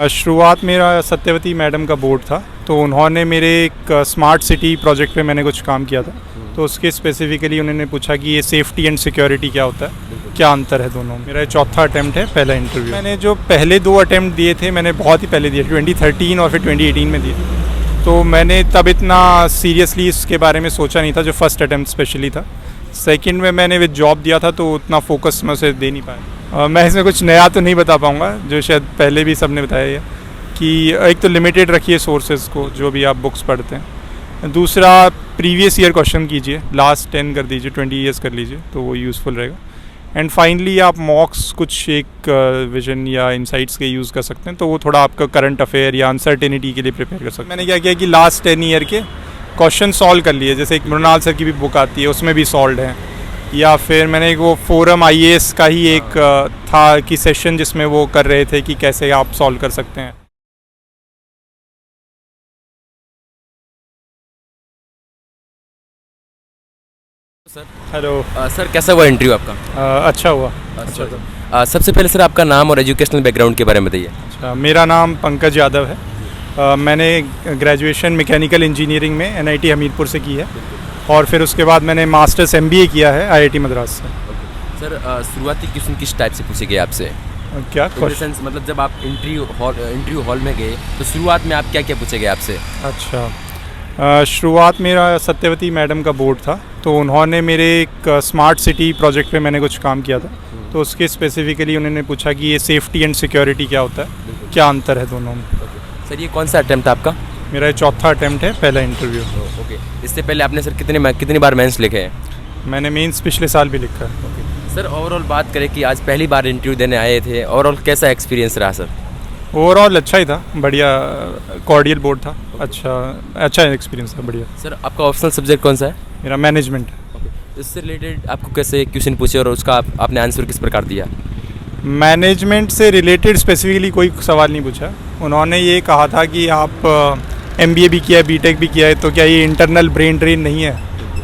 शुरुआत मेरा सत्यवती मैडम का बोर्ड था, तो उन्होंने मेरे एक स्मार्ट सिटी प्रोजेक्ट पे मैंने कुछ काम किया था। तो उसके स्पेसिफिकली उन्होंने पूछा कि ये सेफ्टी एंड सिक्योरिटी क्या होता है, क्या अंतर है दोनों में। मेरा चौथा अटैम्प्ट है, पहला इंटरव्यू। मैंने जो पहले 2 अटैम्प्ट दिए थे, मैंने बहुत ही पहले दिए, 2013 और फिर 2018 में दिए। तो मैंने तब इतना सीरियसली इसके बारे में सोचा नहीं था, जो फर्स्ट अटैम्प्ट स्पेशली था। सेकंड में मैंने विद जॉब दिया था, तो उतना फोकस मैं उसे दे नहीं पाया। मैं इसमें कुछ नया तो नहीं बता पाऊँगा, जो शायद पहले भी सब ने बताया है कि एक तो लिमिटेड रखिए सोर्सेज को, जो भी आप बुक्स पढ़ते हैं। दूसरा, प्रीवियस ईयर क्वेश्चन कीजिए, लास्ट 10 कर दीजिए, 20 ईयर्स कर लीजिए, तो वो यूज़फुल रहेगा। एंड फाइनली आप मॉक्स कुछ एक विजन या इंसाइट्स के यूज़ कर सकते हैं, तो वो थोड़ा आपका करंट अफेयर या अनसर्टेनिटी के लिए प्रिपेयर कर सकते हैं। मैंने क्या किया कि लास्ट 10 ईयर के क्वेश्चन सॉल्व कर लिए, जैसे एक मृणाल सर की भी बुक आती है, उसमें भी सॉल्व है। या फिर मैंने एक वो फोरम IAS का ही एक था कि सेशन, जिसमें वो कर रहे थे कि कैसे आप सॉल्व कर सकते हैं। Sir hello. सर कैसा हुआ इंटरव्यू आपका? अच्छा हुआ। अच्छा था। सबसे पहले सर आपका नाम और एजुकेशनल बैकग्राउंड के बारे में बताइए। अच्छा, मेरा नाम पंकज यादव है। मैंने ग्रेजुएशन मैकेनिकल इंजीनियरिंग में NIT हमीरपुर से की है, और फिर उसके बाद मैंने मास्टर्स MBA किया है IIT मद्रास से। सर शुरुआती क्वेश्चन किस टाइप से पूछे गए आपसे? क्या क्वेश्चन मतलब जब आप इंटरव्यू हॉल में गए तो शुरुआत में आप क्या क्या पूछे गए आपसे? अच्छा, शुरुआत मेरा सत्यवती मैडम का बोर्ड था, तो उन्होंने मेरे एक स्मार्ट सिटी प्रोजेक्ट पे मैंने कुछ काम किया था। तो उसके स्पेसिफिकली उन्होंने पूछा कि ये सेफ्टी एंड सिक्योरिटी क्या होता है, क्या अंतर है दोनों में। सर ये कौन सा अटैम्प्ट था आपका? मेरा चौथा अटैम्प्ट है, पहला इंटरव्यू। ओके, इससे पहले आपने सर कितनी बार मेंस लिखे हैं? मैंने मेंस पिछले साल भी लिखा है। सर ओवरऑल बात करें कि आज पहली बार इंटरव्यू देने आए थे, ओवरऑल कैसा एक्सपीरियंस रहा सर? ओवरऑल अच्छा ही था, बढ़िया कॉर्डियल बोर्ड था, अच्छा एक्सपीरियंस था, बढ़िया। सर आपका ऑप्शनल सब्जेक्ट कौन सा है? मेरा मैनेजमेंट है। इससे रिलेटेड आपको कैसे क्वेश्चन पूछे और उसका आपने आंसर किस प्रकार दिया? मैनेजमेंट से रिलेटेड स्पेसिफिकली कोई सवाल नहीं पूछा। उन्होंने ये कहा था कि आप MBA भी किया है, BTech भी किया है, तो क्या ये इंटरनल ब्रेन ड्रेन नहीं है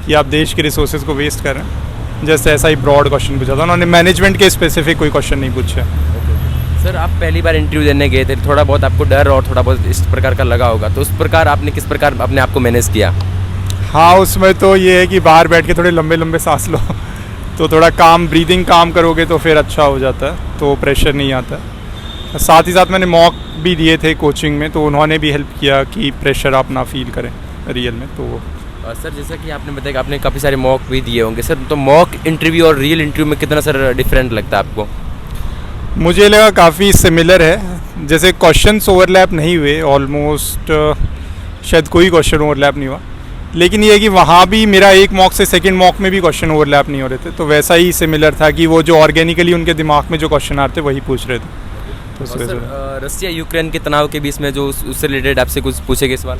कि आप देश के रिसोर्सेज को वेस्ट कर रहे हैं? जैसे ऐसा ही ब्रॉड क्वेश्चन पूछा था उन्होंने, मैनेजमेंट के स्पेसिफिक कोई क्वेश्चन नहीं पूछा। सर आप पहली बार इंटरव्यू देने गए थे, थोड़ा बहुत आपको डर और थोड़ा बहुत इस प्रकार का लगा होगा, तो उस प्रकार आपने किस प्रकार अपने आप को मैनेज किया? हाँ, उसमें तो ये है कि बाहर बैठ के थोड़े लंबे लंबे सांस लो तो थोड़ा ब्रीदिंग काम करोगे तो फिर अच्छा हो जाता है, तो प्रेशर नहीं आता। साथ ही साथ मैंने मॉक भी दिए थे कोचिंग में, तो उन्होंने भी हेल्प किया कि प्रेशर आप ना फील करें रियल में। तो सर जैसा कि आपने बताया कि आपने काफ़ी सारे मॉक भी दिए होंगे सर, तो मॉक इंटरव्यू और रियल इंटरव्यू में कितना सर डिफरेंट लगता है आपको? मुझे लगा काफ़ी सिमिलर है, जैसे क्वेश्चंस ओवरलैप नहीं हुए, ऑलमोस्ट शायद कोई क्वेश्चन ओवरलैप नहीं हुआ, लेकिन ये है कि वहाँ भी मेरा एक मॉक से सेकंड मॉक में भी क्वेश्चन ओवरलैप नहीं हो रहे थे, तो वैसा ही सिमिलर था कि वो जो ऑर्गेनिकली उनके दिमाग में जो क्वेश्चन आते वही पूछ रहे थे। तो सर रसिया यूक्रेन के तनाव के बीच में जो उससे रिलेटेड आपसे कुछ पूछे गए सवाल?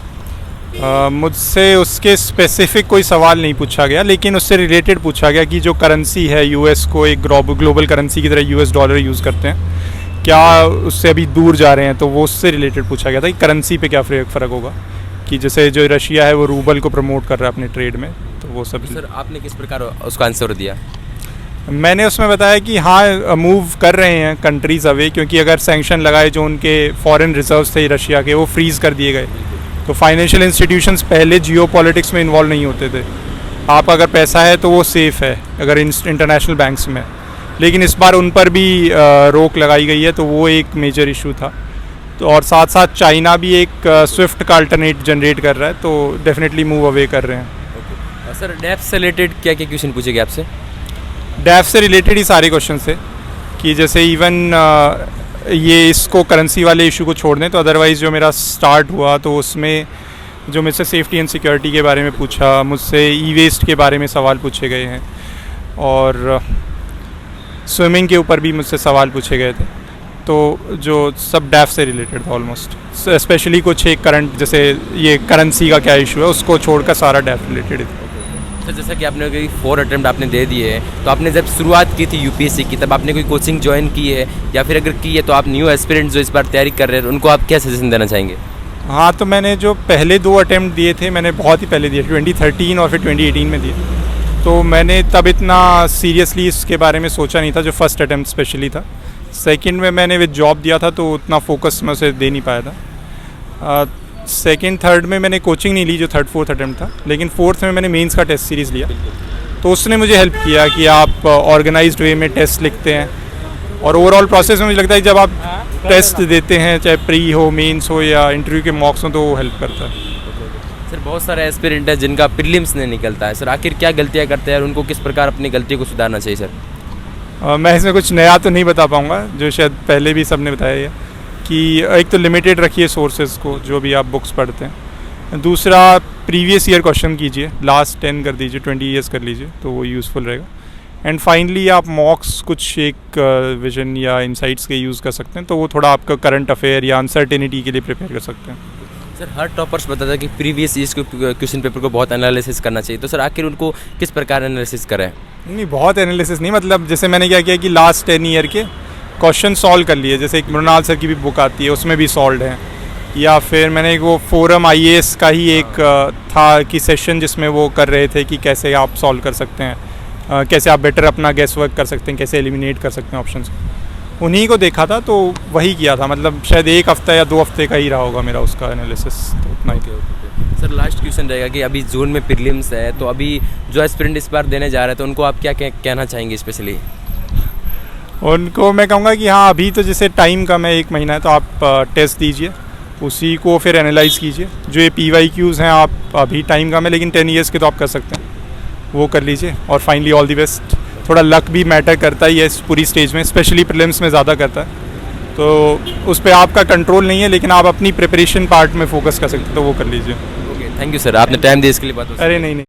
मुझसे उसके स्पेसिफिक कोई सवाल नहीं पूछा गया, लेकिन उससे रिलेटेड पूछा गया कि जो करेंसी है US को एक ग्लोबल करेंसी की तरह US डॉलर यूज़ करते हैं, क्या उससे अभी दूर जा रहे हैं, तो वो उससे रिलेटेड पूछा गया था कि करेंसी पे क्या फ़र्क होगा, कि जैसे जो रशिया है वो रूबल को प्रमोट कर रहा है अपने ट्रेड में, तो वो सब। सर आपने किस प्रकार उसका आंसर दिया? मैंने उसमें बताया कि हाँ, मूव कर रहे हैं कंट्रीज़ अवे, क्योंकि अगर सैंक्शन लगाए जो उनके फॉरेन रिजर्व्स थे रशिया के, वो फ्रीज़ कर दिए गए, तो फाइनेंशियल इंस्टीट्यूशंस पहले जियोपॉलिटिक्स में इन्वॉल्व नहीं होते थे। आप अगर पैसा है तो वो सेफ़ है अगर इंटरनेशनल बैंक्स में, लेकिन इस बार उन पर भी रोक लगाई गई है, तो वो एक मेजर इशू था। तो और साथ साथ चाइना भी एक स्विफ्ट का अल्टरनेट जनरेट कर रहा है, तो डेफिनेटली मूव अवे कर रहे हैं। सर डैफ से रिलेटेड क्या क्या क्वेश्चन पूछे गए आपसे? डैफ से रिलेटेड ही सारे क्वेश्चन थे, कि जैसे इवन ये इसको करेंसी वाले इशू को छोड़ दें, तो अदरवाइज़ जो मेरा स्टार्ट हुआ तो उसमें जो मुझसे सेफ्टी एंड सिक्योरिटी के बारे में पूछा, मुझसे E-वेस्ट के बारे में सवाल पूछे गए हैं, और स्विमिंग के ऊपर भी मुझसे सवाल पूछे गए थे, तो जो सब डैफ से रिलेटेड था ऑलमोस्ट। स्पेशली कुछ एक करंट, जैसे ये करेंसी का क्या इशू है, उसको छोड़कर सारा डैफ रिलेटेड था। सर जैसा कि आपने कोई 4 अटेम्प्ट आपने दे दिए हैं, तो आपने जब शुरुआत की थी UPSC की, तब आपने कोई कोचिंग ज्वाइन की है, या फिर अगर की है तो आप न्यू एस्पिरेंट्स जो इस बार तैयारी कर रहे हैं उनको आप क्या सजेशन देना चाहेंगे? हाँ, तो मैंने जो पहले 2 अटेम्प्ट दिए थे, मैंने बहुत ही पहले दिए, 2013 और फिर 2018 में दिए, तो मैंने तब इतना सीरियसली इसके बारे में सोचा नहीं था, जो फर्स्ट अटेम्प्ट स्पेशली था। सेकंड में मैंने विद जॉब दिया था तो उतना फोकस मैं उसे दे नहीं पाया था। सेकंड थर्ड में मैंने कोचिंग नहीं ली जो थर्ड फोर्थ अटेम्प्ट था, लेकिन फोर्थ में मैंने मेंस का टेस्ट सीरीज़ लिया, तो उसने मुझे हेल्प किया कि आप ऑर्गेनाइज्ड वे में टेस्ट लिखते हैं, और ओवरऑल प्रोसेस में मुझे लगता है कि जब आप टेस्ट देते हैं, चाहे प्री हो, मेंस हो या इंटरव्यू के मॉक्स हो, तो वो हेल्प करता है। सर बहुत सारे एस्पिरेंट है जिनका प्रीलिम्स नहीं निकलता है, सर आखिर क्या गलतियाँ करते हैं और उनको किस प्रकार अपनी गलतियों को सुधारना चाहिए सर? मैं इसमें कुछ नया तो नहीं बता पाऊँगा, जो शायद पहले भी सबने बताया है कि एक तो लिमिटेड रखिए सोर्सेज को जो भी आप बुक्स पढ़ते हैं। दूसरा, प्रीवियस ईयर क्वेश्चन कीजिए, लास्ट 10 कर दीजिए, 20 ईयर्स कर लीजिए, तो वो यूज़फुल रहेगा। एंड फाइनली आप मॉक्स कुछ एक विजन या इंसाइट्स के यूज़ कर सकते हैं, तो वो थोड़ा आपका करंट अफेयर या अनसर्टेनिटी के लिए प्रिपेयर कर सकते हैं। सर हर टॉपर्स बताता है कि प्रीवियस ईयर्स के क्वेश्चन पेपर को बहुत एनालिसिस करना चाहिए, तो सर आखिर उनको किस प्रकार एनालिसिस करें? नहीं, बहुत एनालिसिस नहीं, मतलब जैसे मैंने क्या किया कि लास्ट 10 ईयर के क्वेश्चन सॉल्व कर लिए, जैसे एक मृणाल सर की भी बुक आती है उसमें भी सॉल्व है, या फिर मैंने एक वो फोरम IAS का ही एक था कि सेशन जिसमें वो कर रहे थे कि कैसे आप सॉल्व कर सकते हैं, कैसे आप बेटर अपना गेस वर्क कर सकते हैं, कैसे एलिमिनेट कर सकते हैं ऑप्शंस, उन्हीं को देखा था, तो वही किया था। मतलब शायद 1 हफ्ता या 2 हफ्ते का ही रहा होगा मेरा उसका एनालिसिस, तो उतना ही। सर लास्ट क्वेश्चन रहेगा कि अभी जून में प्रीलिम्स है, तो अभी जो एस्पिरेंट इस बार देने जा रहे हैं तो उनको आप क्या कहना चाहेंगे स्पेशली? उनको मैं कहूँगा कि हाँ, अभी तो जैसे टाइम कम है, 1 महीना है, तो आप टेस्ट दीजिए, उसी को फिर एनालाइज़ कीजिए। जो ये PYQs हैं, आप अभी टाइम कम है लेकिन 10 ईयर्स के तो आप कर सकते हैं, वो कर लीजिए। और फाइनली ऑल द बेस्ट। थोड़ा लक भी मैटर करता ही है इस पूरी स्टेज में, स्पेशली प्रीलिम्स में ज़्यादा करता है, तो उस पर आपका कंट्रोल नहीं है, लेकिन आप अपनी प्रिपरेशन पार्ट में फोकस कर सकते हैं, तो वो कर लीजिए। ओके, थैंक यू सर, आपने टाइम दिया इसके लिए। बात अरे नहीं।